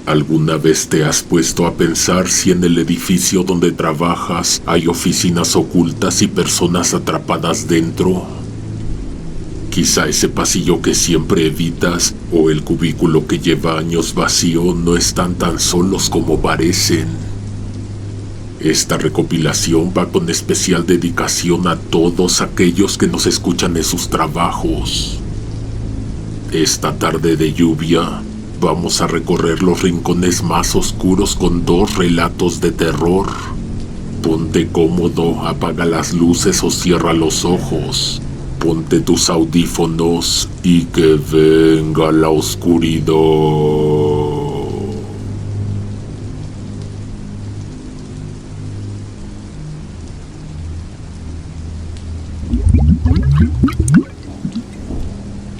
¿Alguna vez te has puesto a pensar si en el edificio donde trabajas hay oficinas ocultas y personas atrapadas dentro? Quizá ese pasillo que siempre evitas o el cubículo que lleva años vacío no están tan solos como parecen. Esta recopilación va con especial dedicación a todos aquellos que nos escuchan en sus trabajos. Esta tarde de lluvia, vamos a recorrer los rincones más oscuros con 2 relatos de terror. Ponte cómodo, apaga las luces o cierra los ojos. Ponte tus audífonos y que venga la oscuridad.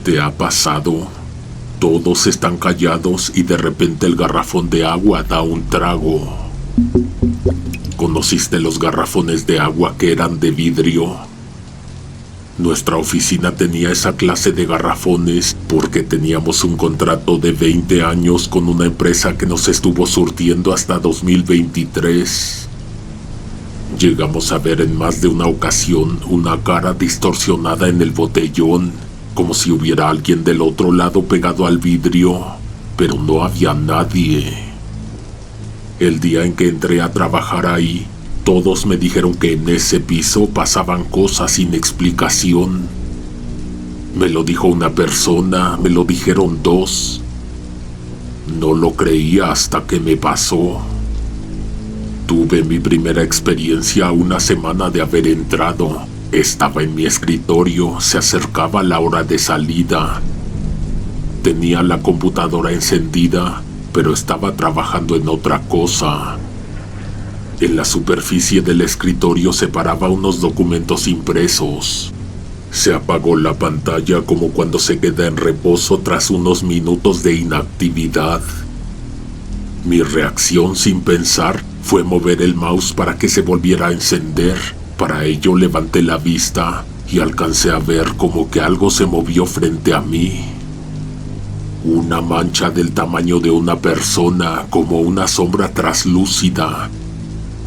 ¿Te ha pasado? Todos están callados y de repente el garrafón de agua da un trago. ¿Conociste los garrafones de agua que eran de vidrio? Nuestra oficina tenía esa clase de garrafones porque teníamos un contrato de 20 años con una empresa que nos estuvo surtiendo hasta 2023. Llegamos a ver en más de una ocasión una cara distorsionada en el botellón, como si hubiera alguien del otro lado pegado al vidrio, pero no había nadie. El día en que entré a trabajar ahí, todos me dijeron que en ese piso pasaban cosas sin explicación. Me lo dijo una persona, me lo dijeron 2. No lo creía hasta que me pasó. Tuve mi primera experiencia una semana de haber entrado. Estaba en mi escritorio, se acercaba la hora de salida. Tenía la computadora encendida, pero estaba trabajando en otra cosa. En la superficie del escritorio separaba unos documentos impresos. Se apagó la pantalla como cuando se queda en reposo tras unos minutos de inactividad. Mi reacción sin pensar fue mover el mouse para que se volviera a encender. Para ello levanté la vista y alcancé a ver como que algo se movió frente a mí. Una mancha del tamaño de una persona, como una sombra traslúcida.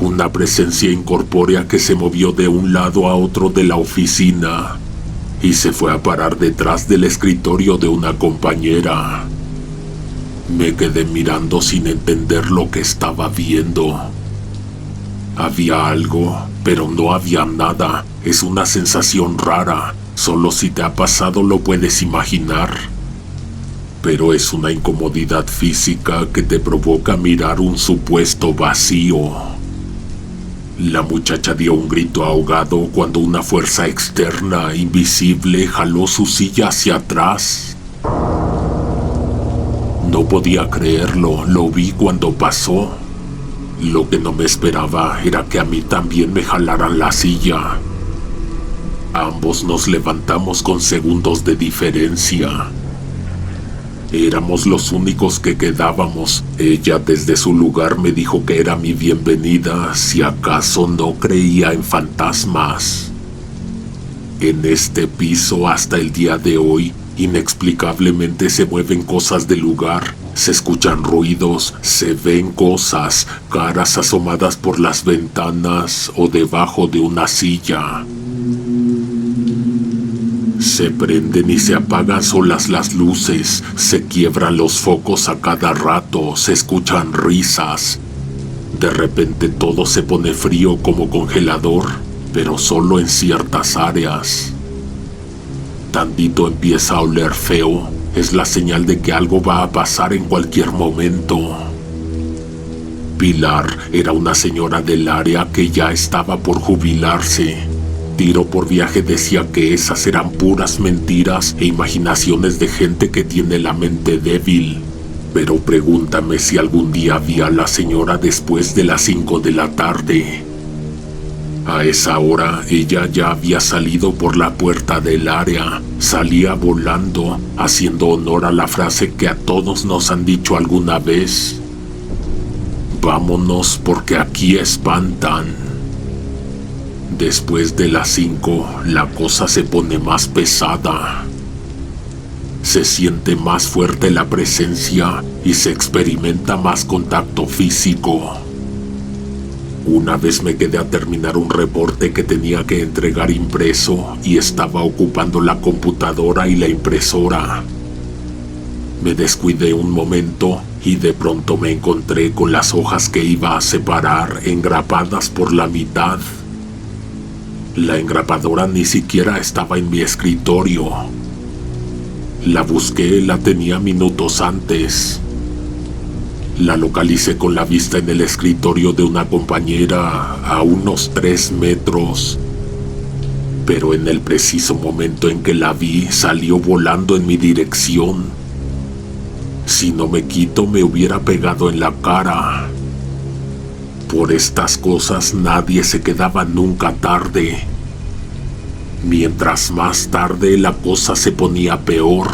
Una presencia incorpórea que se movió de un lado a otro de la oficina y se fue a parar detrás del escritorio de una compañera. Me quedé mirando sin entender lo que estaba viendo. Había algo, pero no había nada. Es una sensación rara. Solo si te ha pasado lo puedes imaginar. Pero es una incomodidad física que te provoca mirar un supuesto vacío. La muchacha dio un grito ahogado cuando una fuerza externa, invisible, jaló su silla hacia atrás. No podía creerlo, lo vi cuando pasó. Lo que no me esperaba era que a mí también me jalaran la silla. Ambos nos levantamos con segundos de diferencia. Éramos los únicos que quedábamos. Ella desde su lugar me dijo que era mi bienvenida si acaso no creía en fantasmas. En este piso hasta el día de hoy, inexplicablemente se mueven cosas del lugar, se escuchan ruidos, se ven cosas, caras asomadas por las ventanas o debajo de una silla. Se prenden y se apagan solas las luces, se quiebran los focos a cada rato, se escuchan risas. De repente todo se pone frío como congelador, pero solo en ciertas áreas. Tantito empieza a oler feo, es la señal de que algo va a pasar en cualquier momento. Pilar era una señora del área que ya estaba por jubilarse. Tiro por viaje decía que esas eran puras mentiras e imaginaciones de gente que tiene la mente débil. Pero pregúntame si algún día vi a la señora después de las 5 de la tarde. A esa hora ella ya había salido por la puerta del área, salía volando, haciendo honor a la frase que a todos nos han dicho alguna vez. Vámonos porque aquí espantan. Después de las 5, la cosa se pone más pesada. Se siente más fuerte la presencia y se experimenta más contacto físico. Una vez me quedé a terminar un reporte que tenía que entregar impreso y estaba ocupando la computadora y la impresora. Me descuidé un momento y de pronto me encontré con las hojas que iba a separar engrapadas por la mitad. La engrapadora ni siquiera estaba en mi escritorio. La busqué, la tenía minutos antes. La localicé con la vista en el escritorio de una compañera a unos 3 metros. Pero en el preciso momento en que la vi, salió volando en mi dirección. Si no me quito, me hubiera pegado en la cara. Por estas cosas nadie se quedaba nunca tarde. Mientras más tarde la cosa se ponía peor.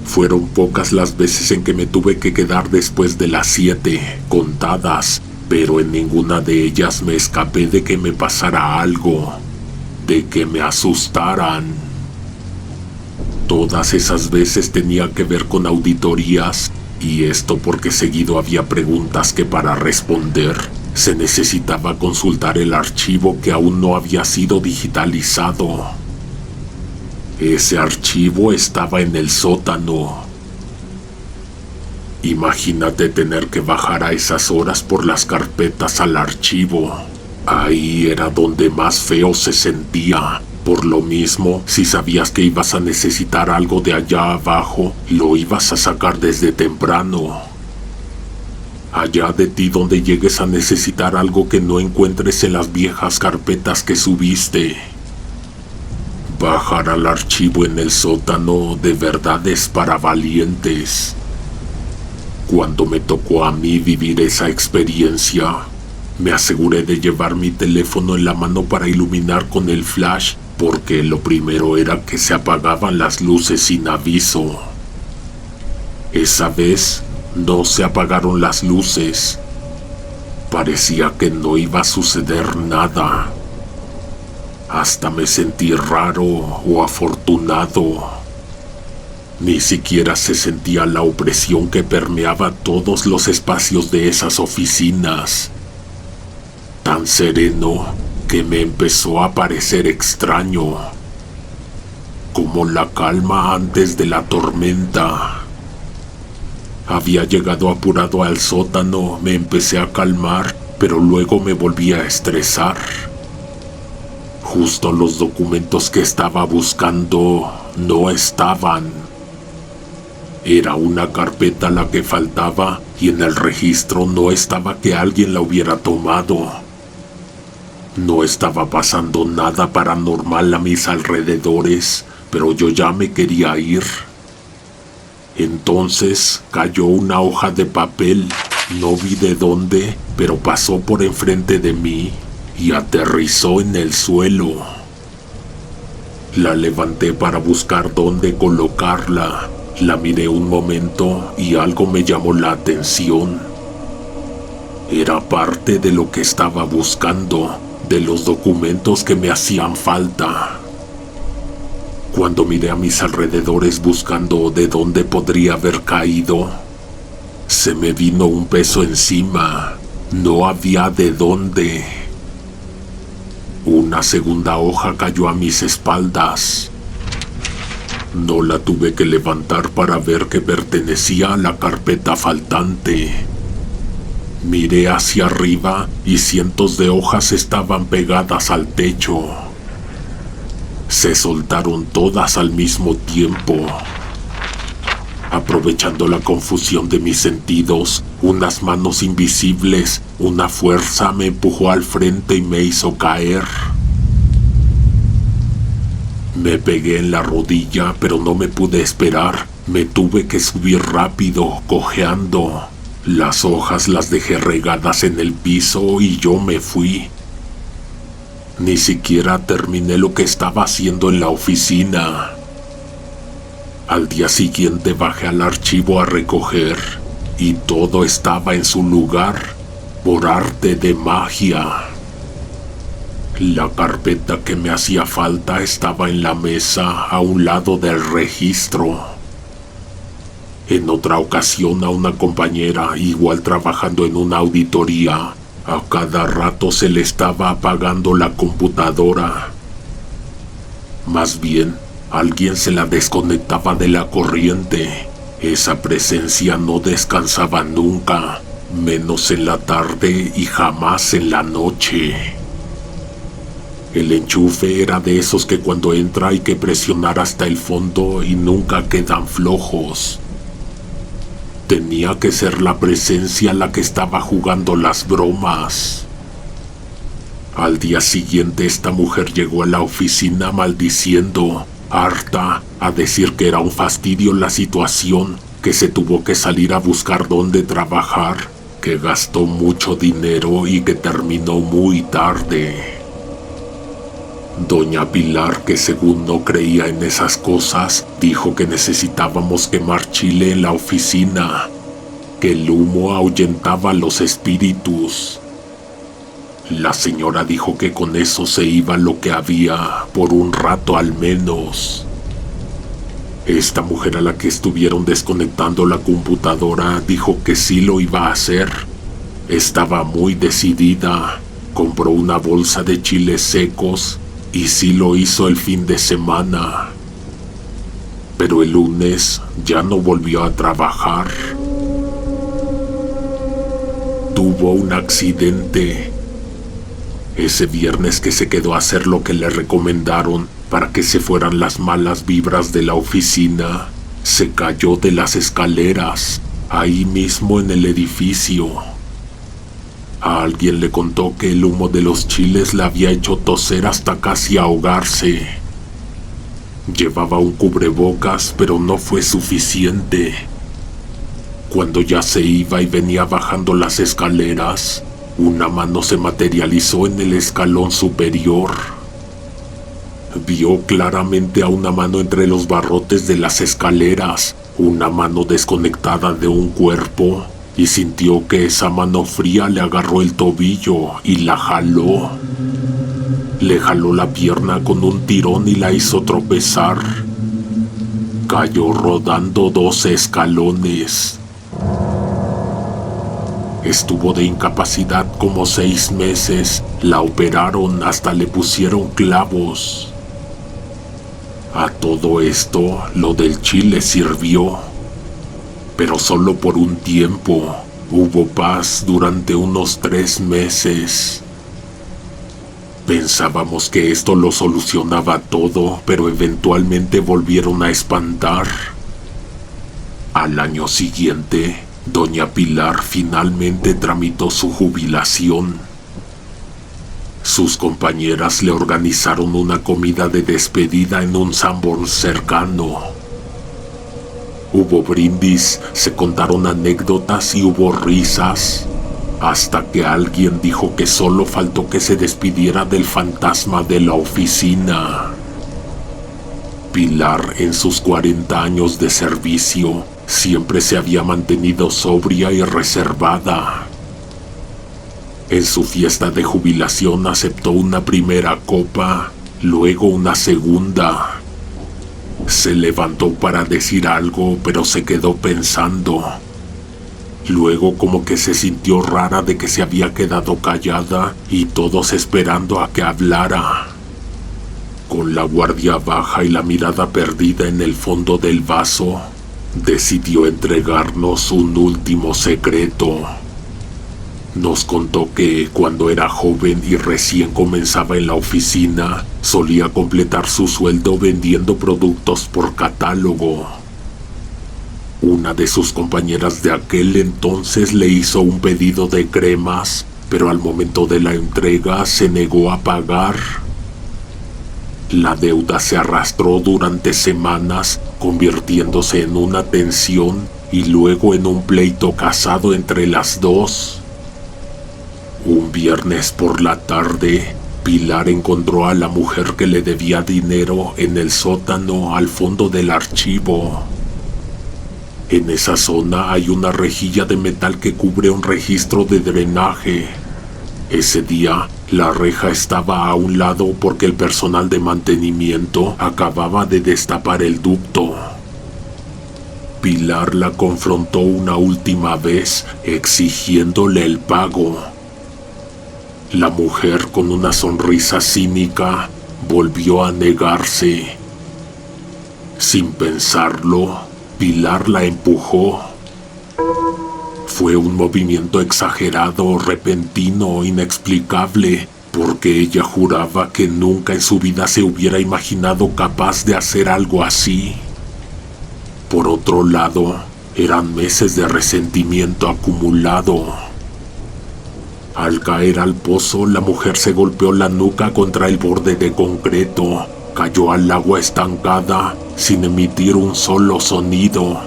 Fueron pocas las veces en que me tuve que quedar después de las 7, contadas, pero en ninguna de ellas me escapé de que me pasara algo, de que me asustaran. Todas esas veces tenía que ver con auditorías, y esto porque seguido había preguntas que para responder se necesitaba consultar el archivo que aún no había sido digitalizado. Ese archivo estaba en el sótano. Imagínate tener que bajar a esas horas por las carpetas al archivo. Ahí era donde más feo se sentía. Por lo mismo, si sabías que ibas a necesitar algo de allá abajo, lo ibas a sacar desde temprano. Allá de ti donde llegues a necesitar algo que no encuentres en las viejas carpetas que subiste. Bajar al archivo en el sótano de verdad es para valientes. Cuando me tocó a mí vivir esa experiencia, me aseguré de llevar mi teléfono en la mano para iluminar con el flash, porque lo primero era que se apagaban las luces sin aviso. Esa vez no se apagaron las luces. Parecía que no iba a suceder nada. Hasta me sentí raro o afortunado. Ni siquiera se sentía la opresión que permeaba todos los espacios de esas oficinas. Tan sereno que me empezó a parecer extraño, como la calma antes de la tormenta. Había llegado apurado al sótano, me empecé a calmar, pero luego me volví a estresar. Justo los documentos que estaba buscando no estaban. Era una carpeta la que faltaba y en el registro no estaba que alguien la hubiera tomado. No estaba pasando nada paranormal a mis alrededores, pero yo ya me quería ir. Entonces cayó una hoja de papel, no vi de dónde, pero pasó por enfrente de mí y aterrizó en el suelo. La levanté para buscar dónde colocarla. La miré un momento y algo me llamó la atención. Era parte de lo que estaba buscando, de los documentos que me hacían falta. Cuando miré a mis alrededores buscando de dónde podría haber caído, se me vino un peso encima. No había de dónde. Una segunda hoja cayó a mis espaldas. No la tuve que levantar para ver que pertenecía a la carpeta faltante. Miré hacia arriba y cientos de hojas estaban pegadas al techo. Se soltaron todas al mismo tiempo. Aprovechando la confusión de mis sentidos, unas manos invisibles, una fuerza me empujó al frente y me hizo caer. Me pegué en la rodilla, pero no me pude esperar. Me tuve que subir rápido, cojeando. Las hojas las dejé regadas en el piso y yo me fui. Ni siquiera terminé lo que estaba haciendo en la oficina. Al día siguiente bajé al archivo a recoger y todo estaba en su lugar por arte de magia. La carpeta que me hacía falta estaba en la mesa a un lado del registro. En otra ocasión a una compañera, igual trabajando en una auditoría, a cada rato se le estaba apagando la computadora. Más bien, alguien se la desconectaba de la corriente. Esa presencia no descansaba nunca, menos en la tarde y jamás en la noche. El enchufe era de esos que cuando entra hay que presionar hasta el fondo y nunca quedan flojos. Tenía que ser la presencia la que estaba jugando las bromas. Al día siguiente esta mujer llegó a la oficina maldiciendo, harta, a decir que era un fastidio la situación, que se tuvo que salir a buscar dónde trabajar, que gastó mucho dinero y que terminó muy tarde. Doña Pilar, que según no creía en esas cosas, dijo que necesitábamos quemar chile en la oficina, que el humo ahuyentaba los espíritus. La señora dijo que con eso se iba lo que había, por un rato al menos. Esta mujer a la que estuvieron desconectando la computadora dijo que sí lo iba a hacer. Estaba muy decidida, compró una bolsa de chiles secos y sí lo hizo el fin de semana. Pero el lunes ya no volvió a trabajar. Tuvo un accidente. Ese viernes que se quedó a hacer lo que le recomendaron para que se fueran las malas vibras de la oficina, se cayó de las escaleras, ahí mismo en el edificio. A alguien le contó que el humo de los chiles le había hecho toser hasta casi ahogarse. Llevaba un cubrebocas, pero no fue suficiente. Cuando ya se iba y venía bajando las escaleras, una mano se materializó en el escalón superior. Vio claramente a una mano entre los barrotes de las escaleras, una mano desconectada de un cuerpo, y sintió que esa mano fría le agarró el tobillo y la jaló. Le jaló la pierna con un tirón y la hizo tropezar. Cayó rodando 12 escalones. Estuvo de incapacidad como 6 meses, la operaron hasta le pusieron clavos. A todo esto, lo del chile sirvió, pero solo por un tiempo. Hubo paz durante unos 3 meses. Pensábamos que esto lo solucionaba todo, pero eventualmente volvieron a espantar. Al año siguiente, Doña Pilar finalmente tramitó su jubilación. Sus compañeras le organizaron una comida de despedida en un Sanborns cercano. Hubo brindis, se contaron anécdotas y hubo risas, hasta que alguien dijo que solo faltó que se despidiera del fantasma de la oficina. Pilar, en sus 40 años de servicio, siempre se había mantenido sobria y reservada. En su fiesta de jubilación aceptó una primera copa, luego una segunda. Se levantó para decir algo, pero se quedó pensando. Luego como que se sintió rara de que se había quedado callada y todos esperando a que hablara. Con la guardia baja y la mirada perdida en el fondo del vaso, decidió entregarnos un último secreto. Nos contó que cuando era joven y recién comenzaba en la oficina, solía completar su sueldo vendiendo productos por catálogo. Una de sus compañeras de aquel entonces le hizo un pedido de cremas, pero al momento de la entrega se negó a pagar. La deuda se arrastró durante semanas, convirtiéndose en una tensión y luego en un pleito casado entre las dos. Un viernes por la tarde, Pilar encontró a la mujer que le debía dinero en el sótano al fondo del archivo. En esa zona hay una rejilla de metal que cubre un registro de drenaje. Ese día, la reja estaba a un lado porque el personal de mantenimiento acababa de destapar el ducto. Pilar la confrontó una última vez, exigiéndole el pago. La mujer, con una sonrisa cínica, volvió a negarse. Sin pensarlo, Pilar la empujó. Fue un movimiento exagerado, repentino, inexplicable, porque ella juraba que nunca en su vida se hubiera imaginado capaz de hacer algo así. Por otro lado, eran meses de resentimiento acumulado. Al caer al pozo, la mujer se golpeó la nuca contra el borde de concreto, cayó al agua estancada sin emitir un solo sonido.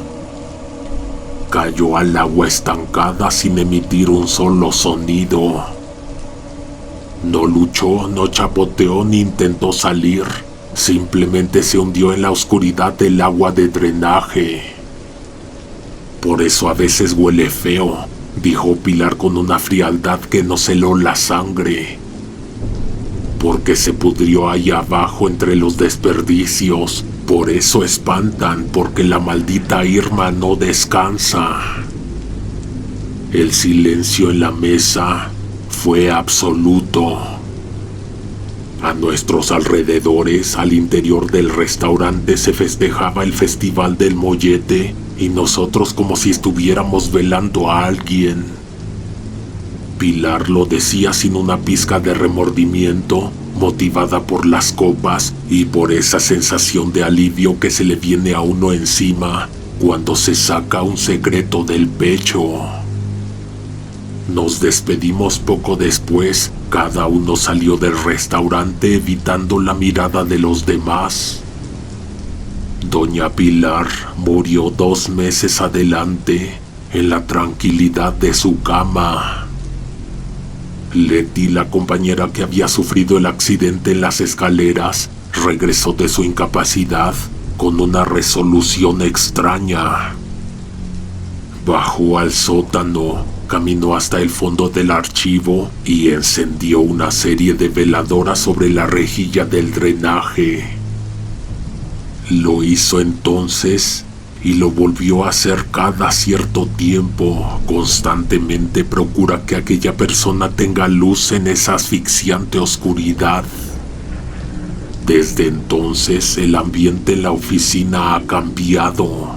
Cayó al agua estancada sin emitir un solo sonido. No luchó, no chapoteó ni intentó salir. Simplemente se hundió en la oscuridad del agua de drenaje. Por eso a veces huele feo, dijo Pilar con una frialdad que nos heló la sangre. Porque se pudrió ahí abajo entre los desperdicios. Por eso espantan, porque la maldita Irma no descansa. El silencio en la mesa fue absoluto. A nuestros alrededores, al interior del restaurante, se festejaba el Festival del Mollete y nosotros como si estuviéramos velando a alguien. Pilar lo decía sin una pizca de remordimiento, motivada por las copas y por esa sensación de alivio que se le viene a uno encima cuando se saca un secreto del pecho. Nos despedimos poco después, cada uno salió del restaurante evitando la mirada de los demás. Doña Pilar murió 2 meses adelante, en la tranquilidad de su cama. Leti, la compañera que había sufrido el accidente en las escaleras, regresó de su incapacidad con una resolución extraña. Bajó al sótano, caminó hasta el fondo del archivo y encendió una serie de veladoras sobre la rejilla del drenaje. Lo hizo entonces y lo volvió a hacer cada cierto tiempo. Constantemente procura que aquella persona tenga luz en esa asfixiante oscuridad. Desde entonces el ambiente en la oficina ha cambiado.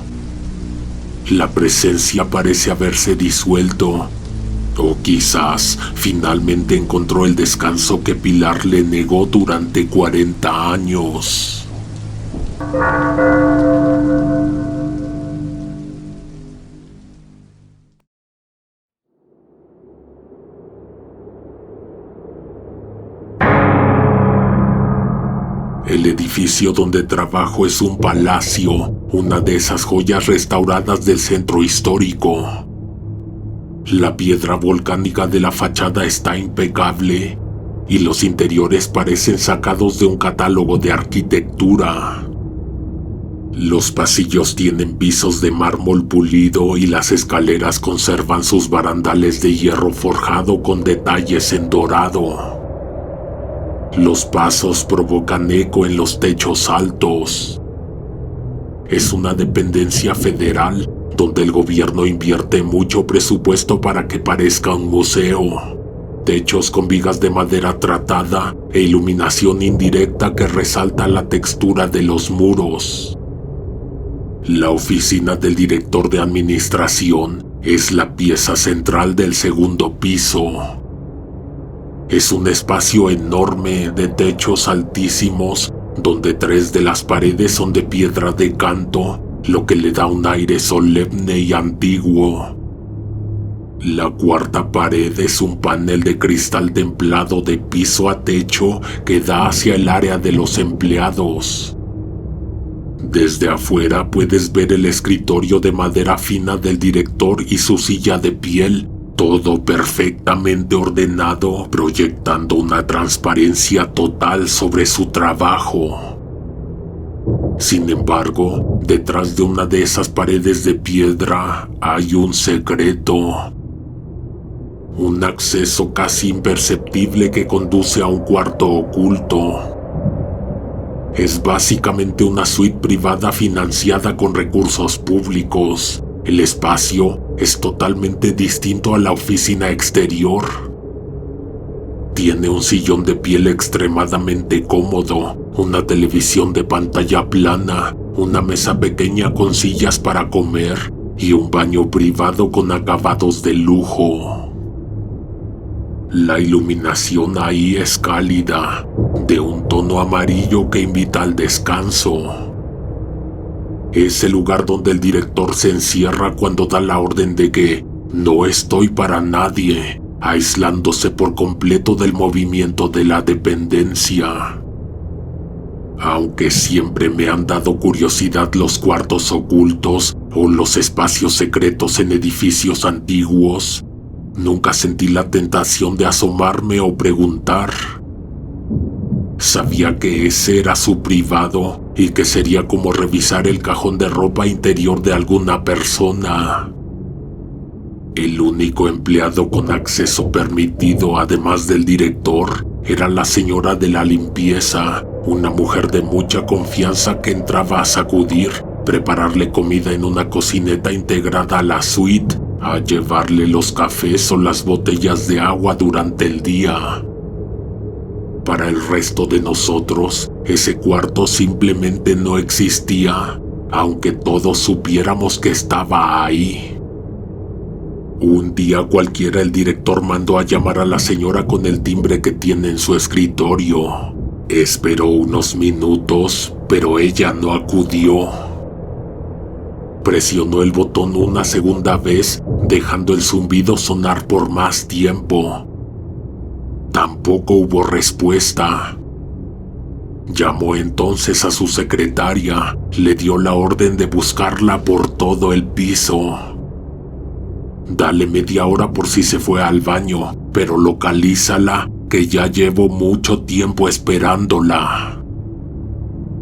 La presencia parece haberse disuelto, o quizás finalmente encontró el descanso que Pilar le negó durante 40 años. El edificio donde trabajo es un palacio, una de esas joyas restauradas del centro histórico. La piedra volcánica de la fachada está impecable y los interiores parecen sacados de un catálogo de arquitectura. Los pasillos tienen pisos de mármol pulido y las escaleras conservan sus barandales de hierro forjado con detalles en dorado. Los pasos provocan eco en los techos altos. Es una dependencia federal donde el gobierno invierte mucho presupuesto para que parezca un museo. Techos con vigas de madera tratada e iluminación indirecta que resalta la textura de los muros. La oficina del director de administración es la pieza central del segundo piso. Es un espacio enorme de techos altísimos, donde 3 de las paredes son de piedra de canto, lo que le da un aire solemne y antiguo. La 4ª pared es un panel de cristal templado de piso a techo que da hacia el área de los empleados. Desde afuera puedes ver el escritorio de madera fina del director y su silla de piel, todo perfectamente ordenado, proyectando una transparencia total sobre su trabajo. Sin embargo, detrás de una de esas paredes de piedra hay un secreto. Un acceso casi imperceptible que conduce a un cuarto oculto. Es básicamente una suite privada financiada con recursos públicos. El espacio es totalmente distinto a la oficina exterior. Tiene un sillón de piel extremadamente cómodo, una televisión de pantalla plana, una mesa pequeña con sillas para comer y un baño privado con acabados de lujo. La iluminación ahí es cálida, de un tono amarillo que invita al descanso. Es el lugar donde el director se encierra cuando da la orden de que no estoy para nadie, aislándose por completo del movimiento de la dependencia. Aunque siempre me han dado curiosidad los cuartos ocultos o los espacios secretos en edificios antiguos, nunca sentí la tentación de asomarme o preguntar. Sabía que ese era su privado y que sería como revisar el cajón de ropa interior de alguna persona. El único empleado con acceso permitido, además del director, era la señora de la limpieza, una mujer de mucha confianza que entraba a sacudir, prepararle comida en una cocineta integrada a la suite, a llevarle los cafés o las botellas de agua durante el día. Para el resto de nosotros, ese cuarto simplemente no existía, aunque todos supiéramos que estaba ahí. Un día cualquiera el director mandó a llamar a la señora con el timbre que tiene en su escritorio. Esperó unos minutos, pero ella no acudió. Presionó el botón una segunda vez, dejando el zumbido sonar por más tiempo. Tampoco hubo respuesta. Llamó entonces a su secretaria, le dio la orden de buscarla por todo el piso. Dale media hora por si se fue al baño, pero localízala, que ya llevo mucho tiempo esperándola.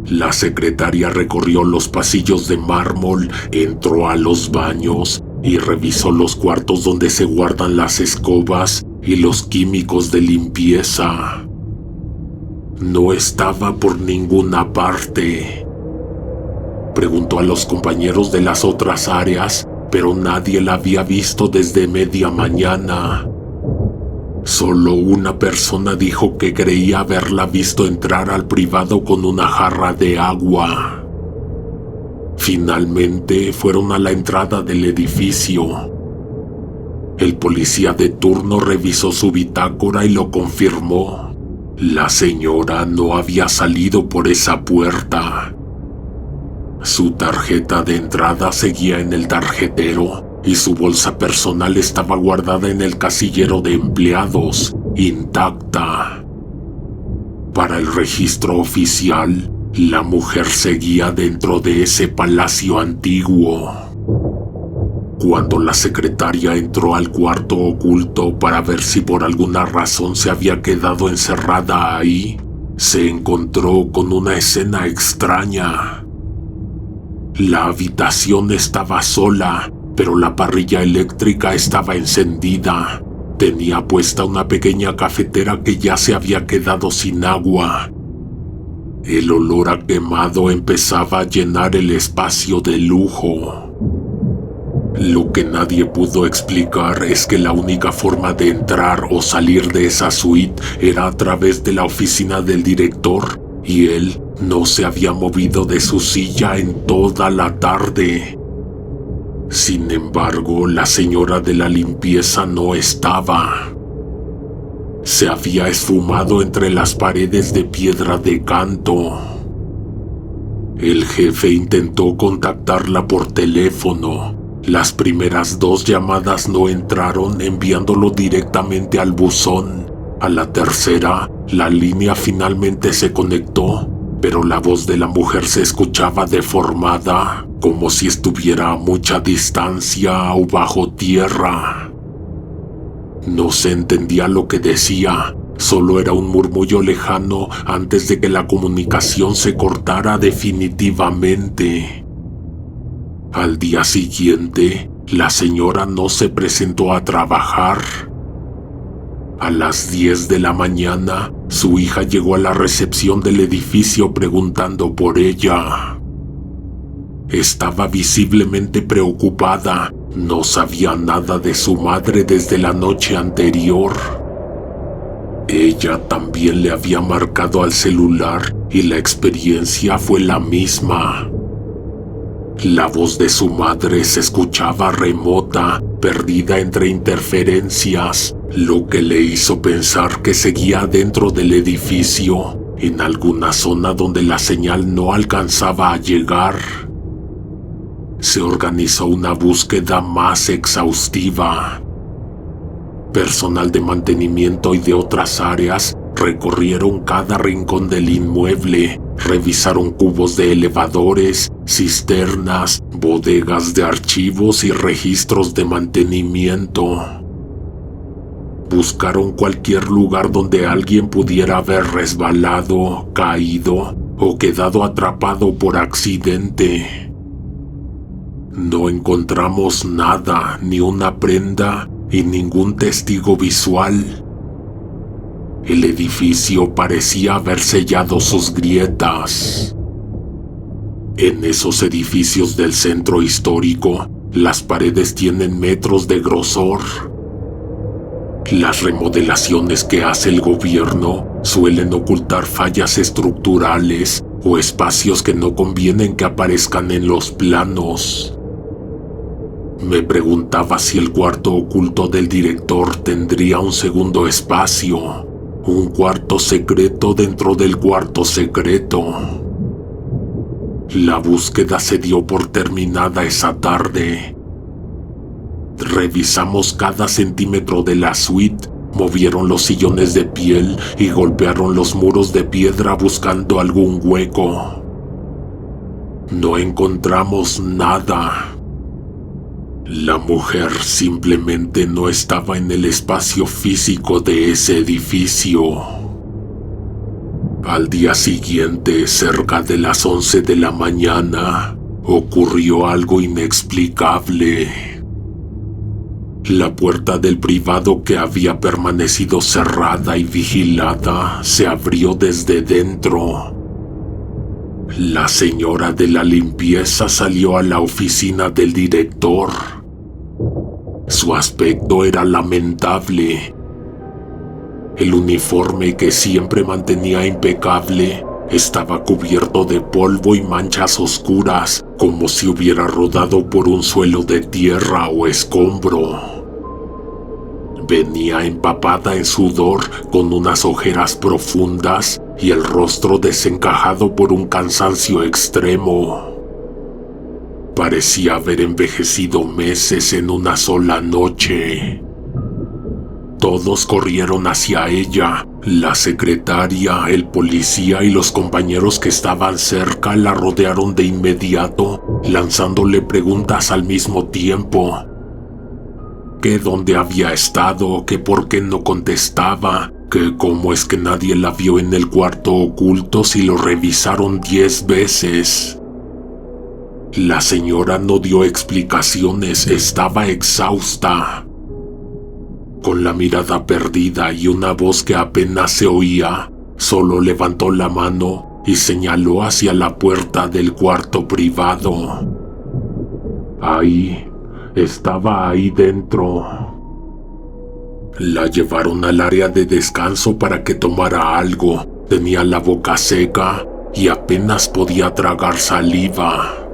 La secretaria recorrió los pasillos de mármol, entró a los baños y revisó los cuartos donde se guardan las escobas y los químicos de limpieza. No estaba por ninguna parte. Preguntó a los compañeros de las otras áreas, pero nadie la había visto desde media mañana. Solo una persona dijo que creía haberla visto entrar al privado con una jarra de agua. Finalmente fueron a la entrada del edificio. El policía de turno revisó su bitácora y lo confirmó. La señora no había salido por esa puerta. Su tarjeta de entrada seguía en el tarjetero y su bolsa personal estaba guardada en el casillero de empleados, intacta. Para el registro oficial, la mujer seguía dentro de ese palacio antiguo. Cuando la secretaria entró al cuarto oculto para ver si por alguna razón se había quedado encerrada ahí, se encontró con una escena extraña. La habitación estaba sola, pero la parrilla eléctrica estaba encendida. Tenía puesta una pequeña cafetera que ya se había quedado sin agua. El olor a quemado empezaba a llenar el espacio de lujo. Lo que nadie pudo explicar es que la única forma de entrar o salir de esa suite era a través de la oficina del director, y él no se había movido de su silla en toda la tarde. Sin embargo, la señora de la limpieza no estaba. Se había esfumado entre las paredes de piedra de canto. El jefe intentó contactarla por teléfono. Las primeras 2 llamadas no entraron, enviándolo directamente al buzón. A la tercera, la línea finalmente se conectó, pero la voz de la mujer se escuchaba deformada, como si estuviera a mucha distancia o bajo tierra. No se entendía lo que decía, solo era un murmullo lejano antes de que la comunicación se cortara definitivamente. Al día siguiente, la señora no se presentó a trabajar. A las 10 de la mañana, su hija llegó a la recepción del edificio preguntando por ella. Estaba visiblemente preocupada, no sabía nada de su madre desde la noche anterior. Ella también le había marcado al celular y la experiencia fue la misma. La voz de su madre se escuchaba remota, perdida entre interferencias, lo que le hizo pensar que seguía dentro del edificio, en alguna zona donde la señal no alcanzaba a llegar. Se organizó una búsqueda más exhaustiva. Personal de mantenimiento y de otras áreas recorrieron cada rincón del inmueble, revisaron cubos de elevadores, cisternas, bodegas de archivos y registros de mantenimiento. Buscaron cualquier lugar donde alguien pudiera haber resbalado, caído o quedado atrapado por accidente. No encontramos nada, ni una prenda y ningún testigo visual. El edificio parecía haber sellado sus grietas. En esos edificios del centro histórico, las paredes tienen metros de grosor. Las remodelaciones que hace el gobierno suelen ocultar fallas estructurales o espacios que no convienen que aparezcan en los planos. Me preguntaba si el cuarto oculto del director tendría un segundo espacio, un cuarto secreto dentro del cuarto secreto. La búsqueda se dio por terminada esa tarde. Revisamos cada centímetro de la suite, movieron los sillones de piel y golpearon los muros de piedra buscando algún hueco. No encontramos nada. La mujer simplemente no estaba en el espacio físico de ese edificio. Al día siguiente, cerca de las 11 de la mañana, ocurrió algo inexplicable. La puerta del privado que había permanecido cerrada y vigilada se abrió desde dentro. La señora de la limpieza salió a la oficina del director. Su aspecto era lamentable. El uniforme que siempre mantenía impecable estaba cubierto de polvo y manchas oscuras, como si hubiera rodado por un suelo de tierra o escombro. Venía empapada en sudor, con unas ojeras profundas y el rostro desencajado por un cansancio extremo. Parecía haber envejecido meses en una sola noche. Todos corrieron hacia ella. La secretaria, el policía y los compañeros que estaban cerca la rodearon de inmediato, lanzándole preguntas al mismo tiempo. Que dónde había estado, que por qué no contestaba, que cómo es que nadie la vio en el cuarto oculto si lo revisaron 10 veces. La señora no dio explicaciones, estaba exhausta. Con la mirada perdida y una voz que apenas se oía, solo levantó la mano y señaló hacia la puerta del cuarto privado. Ahí, estaba ahí dentro. La llevaron al área de descanso para que tomara algo. Tenía la boca seca y apenas podía tragar saliva.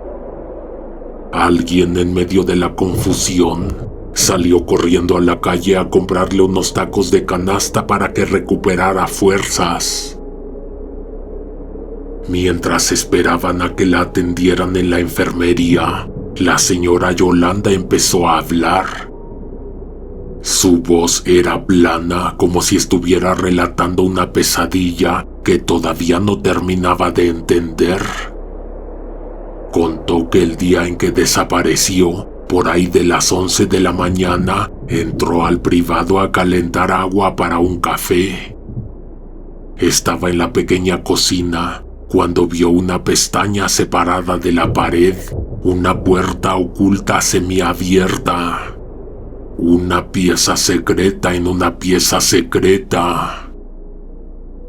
Alguien, en medio de la confusión, salió corriendo a la calle a comprarle unos tacos de canasta para que recuperara fuerzas. Mientras esperaban a que la atendieran en la enfermería, la señora Yolanda empezó a hablar. Su voz era plana, como si estuviera relatando una pesadilla que todavía no terminaba de entender. Contó que el día en que desapareció, por ahí de las 11 de la mañana, entró al privado a calentar agua para un café. Estaba en la pequeña cocina cuando vio una pestaña separada de la pared, una puerta oculta semiabierta. Una pieza secreta en una pieza secreta.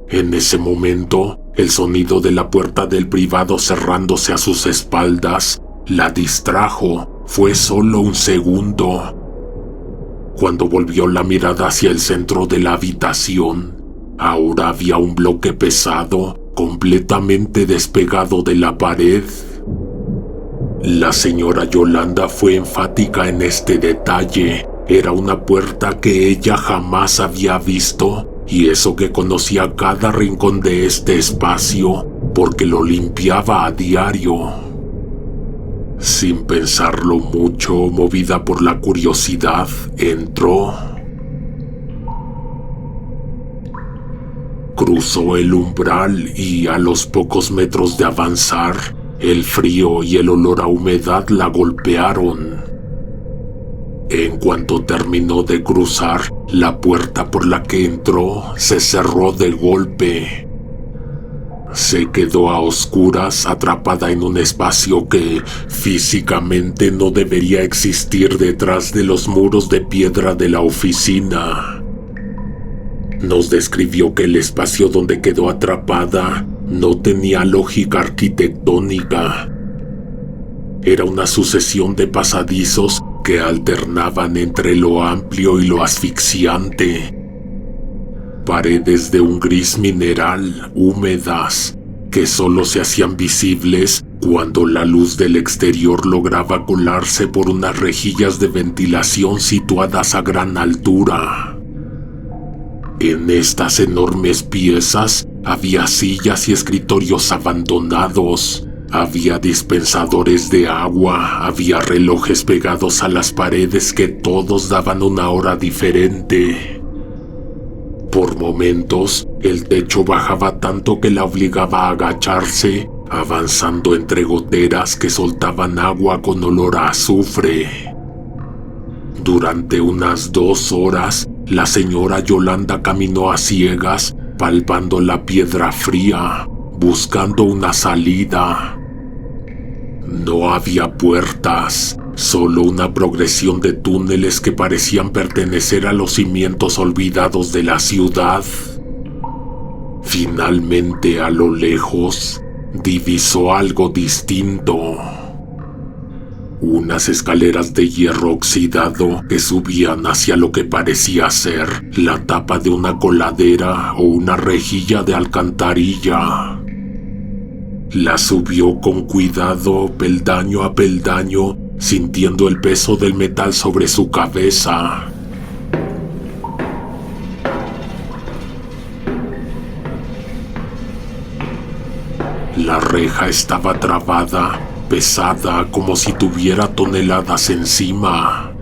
En ese momento, el sonido de la puerta del privado cerrándose a sus espaldas la distrajo. Fue solo un segundo. Cuando volvió la mirada hacia el centro de la habitación, ahora había un bloque pesado, completamente despegado de la pared. La señora Yolanda fue enfática en este detalle. Era una puerta que ella jamás había visto, y eso que conocía cada rincón de este espacio, porque lo limpiaba a diario. Sin pensarlo mucho, movida por la curiosidad, entró. Cruzó el umbral y a los pocos metros de avanzar, el frío y el olor a humedad la golpearon. En cuanto terminó de cruzar, la puerta por la que entró se cerró de golpe. Se quedó a oscuras, atrapada en un espacio que físicamente no debería existir detrás de los muros de piedra de la oficina. Nos describió que el espacio donde quedó atrapada no tenía lógica arquitectónica. Era una sucesión de pasadizos que alternaban entre lo amplio y lo asfixiante. Paredes de un gris mineral, húmedas, que solo se hacían visibles cuando la luz del exterior lograba colarse por unas rejillas de ventilación situadas a gran altura. En estas enormes piezas había sillas y escritorios abandonados. Había dispensadores de agua, había relojes pegados a las paredes que todos daban una hora diferente. Por momentos, el techo bajaba tanto que la obligaba a agacharse, avanzando entre goteras que soltaban agua con olor a azufre. Durante unas 2 horas, la señora Yolanda caminó a ciegas, palpando la piedra fría, buscando una salida. No había puertas, solo una progresión de túneles que parecían pertenecer a los cimientos olvidados de la ciudad. Finalmente, a lo lejos, divisó algo distinto. Unas escaleras de hierro oxidado que subían hacia lo que parecía ser la tapa de una coladera o una rejilla de alcantarilla. La subió con cuidado, peldaño a peldaño, sintiendo el peso del metal sobre su cabeza. La reja estaba trabada, pesada, como si tuviera toneladas encima.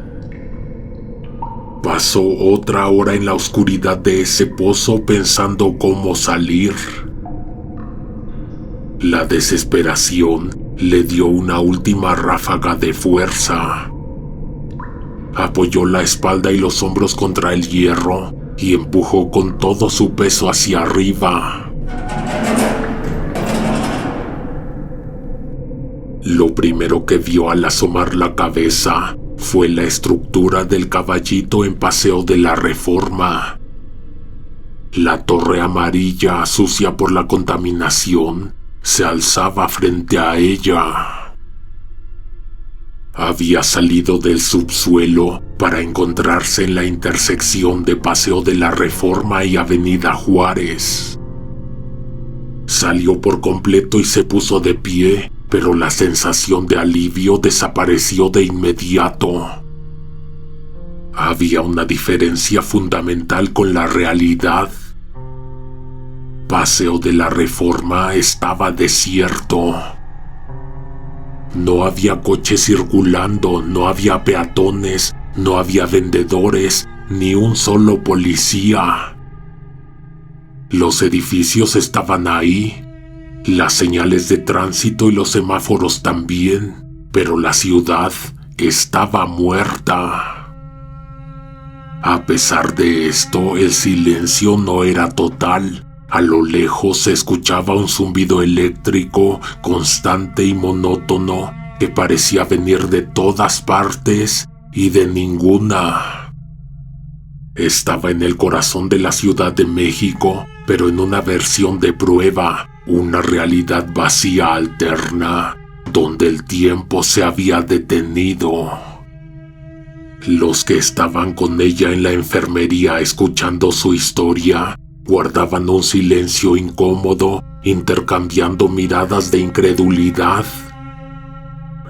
Pasó otra hora en la oscuridad de ese pozo pensando cómo salir. La desesperación le dio una última ráfaga de fuerza. Apoyó la espalda y los hombros contra el hierro y empujó con todo su peso hacia arriba. Lo primero que vio al asomar la cabeza fue la estructura del Caballito en Paseo de la Reforma. La torre amarilla, sucia por la contaminación, se alzaba frente a ella. Había salido del subsuelo para encontrarse en la intersección de Paseo de la Reforma y Avenida Juárez. Salió por completo y se puso de pie, pero la sensación de alivio desapareció de inmediato. Había una diferencia fundamental con la realidad. Paseo de la Reforma estaba desierto. No había coches circulando, no había peatones, no había vendedores, ni un solo policía. Los edificios estaban ahí, las señales de tránsito y los semáforos también, pero la ciudad estaba muerta. A pesar de esto, el silencio no era total. A lo lejos se escuchaba un zumbido eléctrico constante y monótono que parecía venir de todas partes y de ninguna. Estaba en el corazón de la Ciudad de México, pero en una versión de prueba, una realidad vacía alterna, donde el tiempo se había detenido. Los que estaban con ella en la enfermería escuchando su historia, guardaban un silencio incómodo, intercambiando miradas de incredulidad.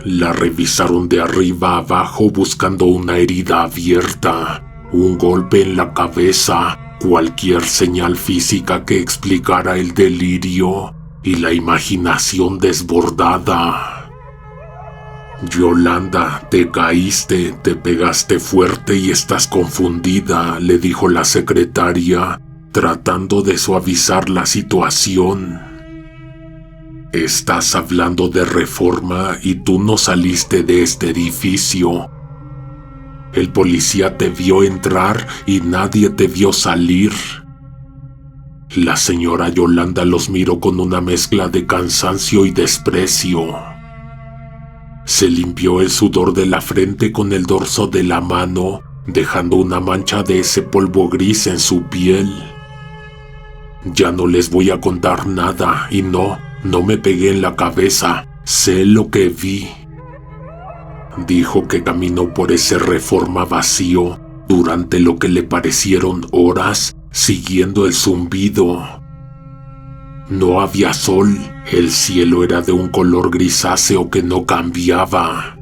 La revisaron de arriba a abajo buscando una herida abierta, un golpe en la cabeza, cualquier señal física que explicara el delirio y la imaginación desbordada. «Yolanda, te caíste, te pegaste fuerte y estás confundida», le dijo la secretaria, tratando de suavizar la situación. «Estás hablando de Reforma y tú no saliste de este edificio. El policía te vio entrar y nadie te vio salir». La señora Yolanda los miró con una mezcla de cansancio y desprecio. Se limpió el sudor de la frente con el dorso de la mano, dejando una mancha de ese polvo gris en su piel. «Ya no les voy a contar nada y no me pegué en la cabeza, sé lo que vi». Dijo que caminó por ese Reforma vacío durante lo que le parecieron horas, siguiendo el zumbido. No había sol, el cielo era de un color grisáceo que no cambiaba.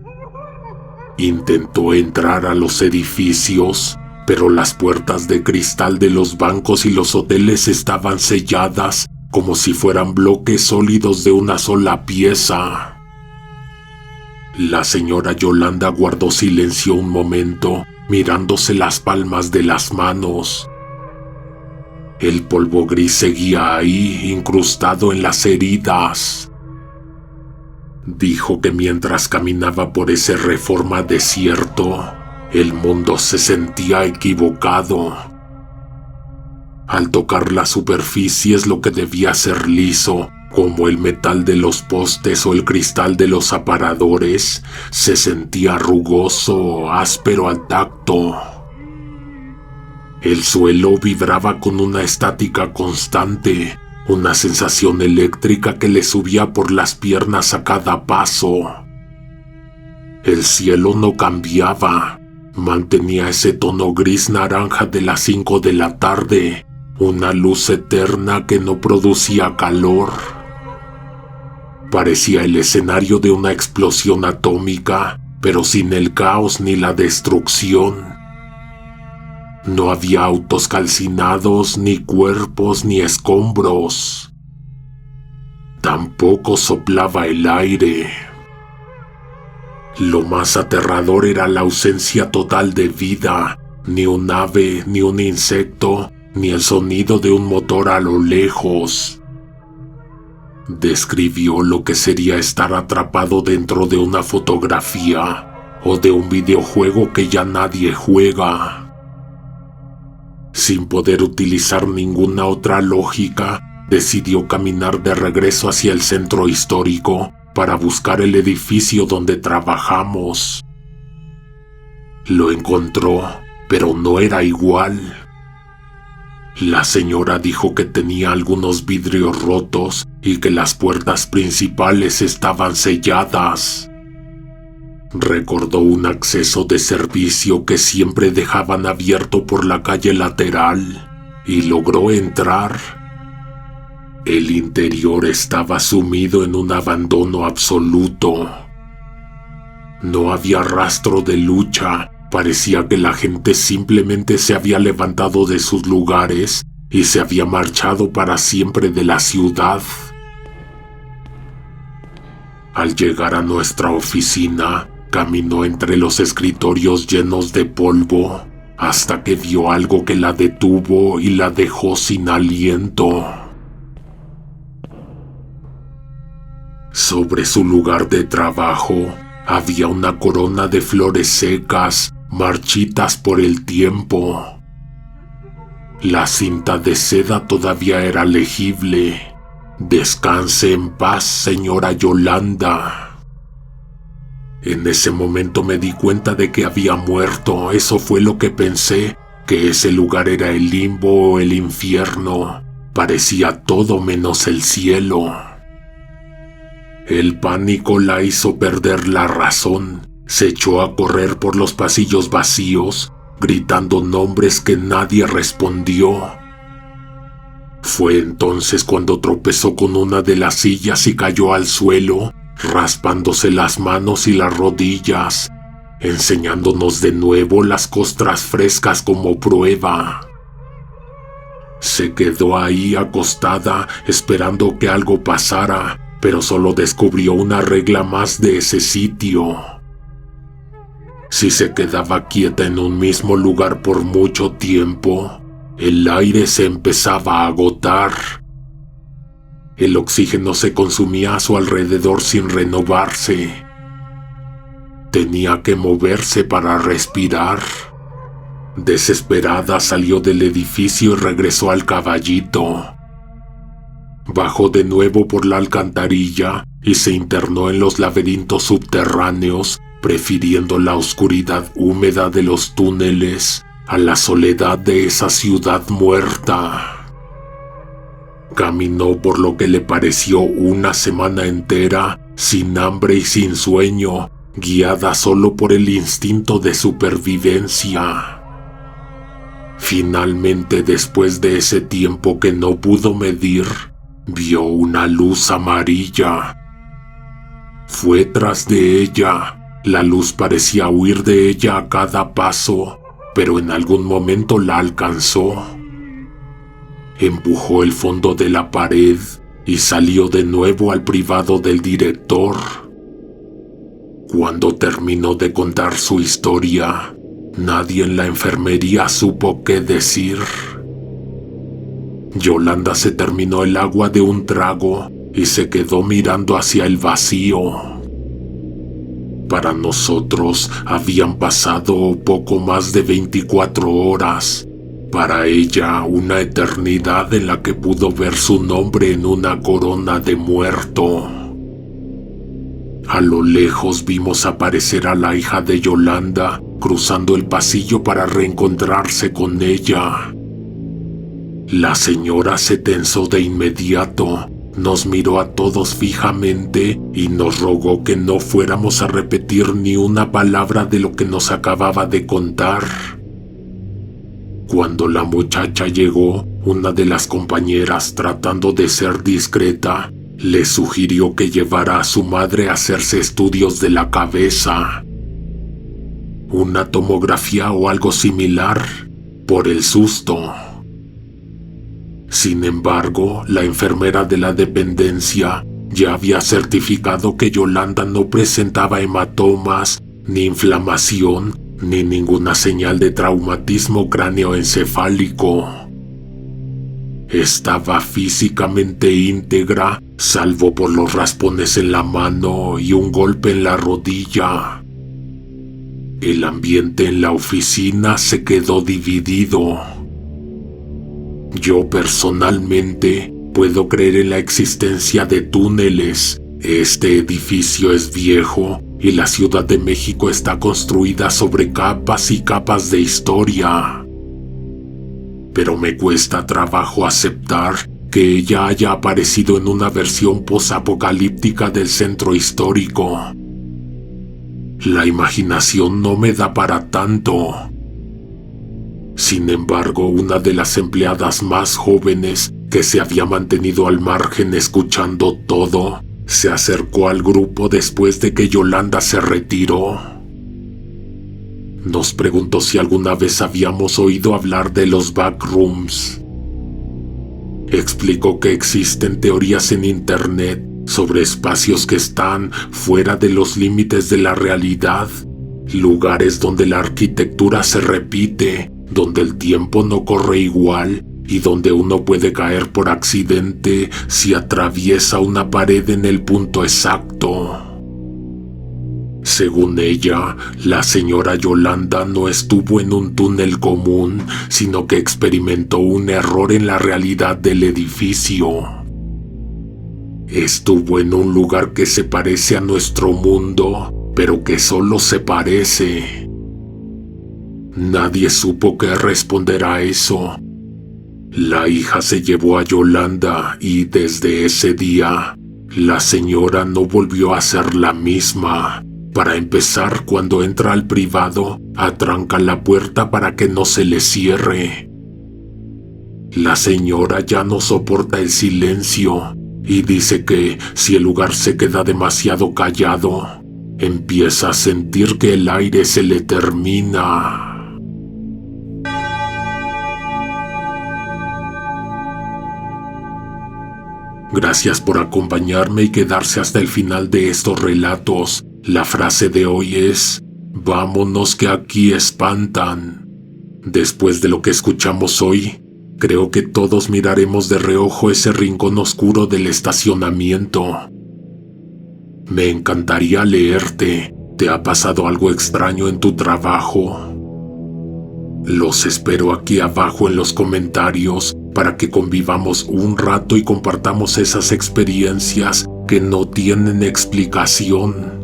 Intentó entrar a los edificios, pero las puertas de cristal de los bancos y los hoteles estaban selladas como si fueran bloques sólidos de una sola pieza. La señora Yolanda guardó silencio un momento, mirándose las palmas de las manos. El polvo gris seguía ahí, incrustado en las heridas. Dijo que mientras caminaba por ese Reforma desierto, el mundo se sentía equivocado. Al tocar la superficie es lo que debía ser liso, como el metal de los postes o el cristal de los aparadores, se sentía rugoso, áspero al tacto. El suelo vibraba con una estática constante, una sensación eléctrica que le subía por las piernas a cada paso. El cielo no cambiaba, mantenía ese tono gris naranja de las 5 de la tarde, una luz eterna que no producía calor. Parecía el escenario de una explosión atómica, pero sin el caos ni la destrucción. No había autos calcinados, ni cuerpos, ni escombros. Tampoco soplaba el aire. Lo más aterrador era la ausencia total de vida, ni un ave, ni un insecto, ni el sonido de un motor a lo lejos. Describió lo que sería estar atrapado dentro de una fotografía o de un videojuego que ya nadie juega. Sin poder utilizar ninguna otra lógica, decidió caminar de regreso hacia el centro histórico para buscar el edificio donde trabajamos. Lo encontró, pero no era igual. La señora dijo que tenía algunos vidrios rotos y que las puertas principales estaban selladas. Recordó un acceso de servicio que siempre dejaban abierto por la calle lateral y logró entrar. El interior estaba sumido en un abandono absoluto. No había rastro de lucha, parecía que la gente simplemente se había levantado de sus lugares y se había marchado para siempre de la ciudad. Al llegar a nuestra oficina, caminó entre los escritorios llenos de polvo hasta que vio algo que la detuvo y la dejó sin aliento. Sobre su lugar de trabajo había una corona de flores secas, marchitas por el tiempo. La cinta de seda todavía era legible. «Descanse en paz, señora Yolanda». En ese momento me di cuenta de que había muerto. Eso fue lo que pensé, que ese lugar era el limbo o el infierno. Parecía todo menos el cielo. El pánico la hizo perder la razón. Se echó a correr por los pasillos vacíos, gritando nombres que nadie respondió. Fue entonces cuando tropezó con una de las sillas y cayó al suelo, raspándose las manos y las rodillas, enseñándonos de nuevo las costras frescas como prueba. Se quedó ahí acostada, esperando que algo pasara, pero solo descubrió una regla más de ese sitio. Si se quedaba quieta en un mismo lugar por mucho tiempo, el aire se empezaba a agotar. El oxígeno se consumía a su alrededor sin renovarse. Tenía que moverse para respirar. Desesperada salió del edificio y regresó al caballito. Bajó de nuevo por la alcantarilla y se internó en los laberintos subterráneos, prefiriendo la oscuridad húmeda de los túneles a la soledad de esa ciudad muerta. Caminó por lo que le pareció una semana entera, sin hambre y sin sueño, guiada solo por el instinto de supervivencia. Finalmente, después de ese tiempo que no pudo medir, vio una luz amarilla. Fue tras de ella. La luz parecía huir de ella a cada paso, pero en algún momento la alcanzó. Empujó el fondo de la pared y salió de nuevo al privado del director. Cuando terminó de contar su historia, nadie en la enfermería supo qué decir. Yolanda se terminó el agua de un trago y se quedó mirando hacia el vacío. Para nosotros habían pasado poco más de 24 horas. Para ella, una eternidad en la que pudo ver su nombre en una corona de muerto. A lo lejos vimos aparecer a la hija de Yolanda cruzando el pasillo para reencontrarse con ella. La señora se tensó de inmediato. Nos miró a todos fijamente y nos rogó que no fuéramos a repetir ni una palabra de lo que nos acababa de contar. Cuando la muchacha llegó, una de las compañeras, tratando de ser discreta, le sugirió que llevara a su madre a hacerse estudios de la cabeza. Una tomografía o algo similar, por el susto. Sin embargo, la enfermera de la dependencia ya había certificado que Yolanda no presentaba hematomas, ni inflamación, ni ninguna señal de traumatismo cráneoencefálico. Estaba físicamente íntegra, salvo por los raspones en la mano y un golpe en la rodilla. El ambiente en la oficina se quedó dividido. Yo personalmente puedo creer en la existencia de túneles. Este edificio es viejo y la Ciudad de México está construida sobre capas y capas de historia. Pero me cuesta trabajo aceptar que ella haya aparecido en una versión posapocalíptica del centro histórico. La imaginación no me da para tanto. Sin embargo, una de las empleadas más jóvenes, que se había mantenido al margen escuchando todo, se acercó al grupo después de que Yolanda se retiró. Nos preguntó si alguna vez habíamos oído hablar de los backrooms. Explicó que existen teorías en internet sobre espacios que están fuera de los límites de la realidad, lugares donde la arquitectura se repite, donde el tiempo no corre igual y donde uno puede caer por accidente si atraviesa una pared en el punto exacto. Según ella, la señora Yolanda no estuvo en un túnel común, sino que experimentó un error en la realidad del edificio. Estuvo en un lugar que se parece a nuestro mundo, pero que solo se parece. Nadie supo qué responder a eso. La hija se llevó a Yolanda y desde ese día, la señora no volvió a ser la misma. Para empezar, cuando entra al privado, atranca la puerta para que no se le cierre. La señora ya no soporta el silencio y dice que si el lugar se queda demasiado callado, empieza a sentir que el aire se le termina. Gracias por acompañarme y quedarse hasta el final de estos relatos. La frase de hoy es: vámonos que aquí espantan. Después de lo que escuchamos hoy, creo que todos miraremos de reojo ese rincón oscuro del estacionamiento. Me encantaría leerte. ¿Te ha pasado algo extraño en tu trabajo? Los espero aquí abajo en los comentarios para que convivamos un rato y compartamos esas experiencias que no tienen explicación.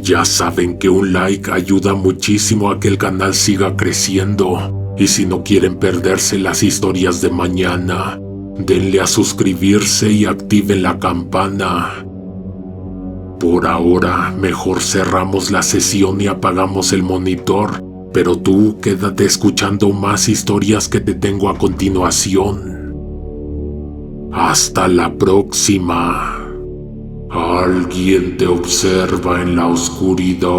Ya saben que un like ayuda muchísimo a que el canal siga creciendo, y si no quieren perderse las historias de mañana, denle a suscribirse y activen la campana. Por ahora, mejor cerramos la sesión y apagamos el monitor, pero tú quédate escuchando más historias que te tengo a continuación. Hasta la próxima. Alguien te observa en la oscuridad.